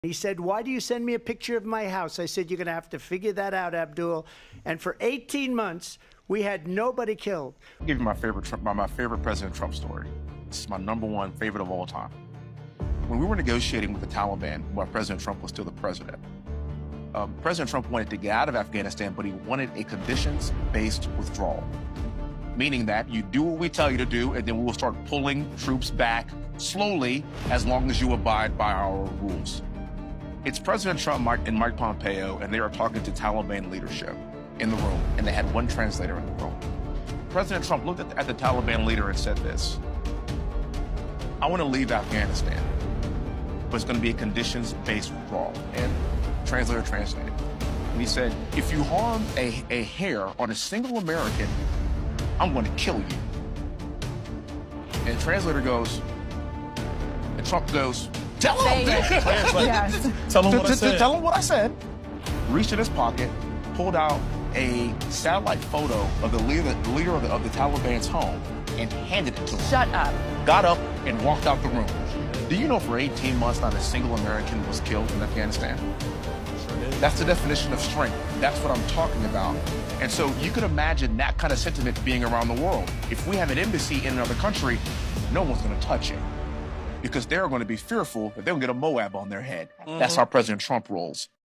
He said, "Why do you send me a picture of my house?" I said, "You're going to have to figure that out, Abdul." And for 18 months, we had nobody killed. I'll give you my favorite President Trump story. This is my #1 favorite of all time. When we were negotiating with the Taliban, while President Trump was still the president, President Trump wanted to get out of Afghanistan, but he wanted a conditions-based withdrawal, meaning that you do what we tell you to do, and then we will start pulling troops back slowly as long as you abide by our rules. It's President Trump and Mike Pompeo, and they are talking to Taliban leadership in the room, and they had one translator in the room. President Trump looked at the Taliban leader and said this: "I want to leave Afghanistan, but it's going to be a conditions-based withdrawal." And the translator translated. And he said, "If you harm a hair on a single American, I'm going to kill you." And the translator goes, and Trump goes, "Tell him that." Yes. Tell him what I said. Reached in his pocket, pulled out a satellite photo of the leader of the Taliban's home and handed it to him. Shut up. Got up and walked out the room. Do you know for 18 months not a single American was killed in Afghanistan? That's the definition of strength. That's what I'm talking about. And so you can imagine that kind of sentiment being around the world. If we have an embassy in another country, no one's going to touch it, because they're going to be fearful that they'll get a Moab on their head. That's how President Trump rolls.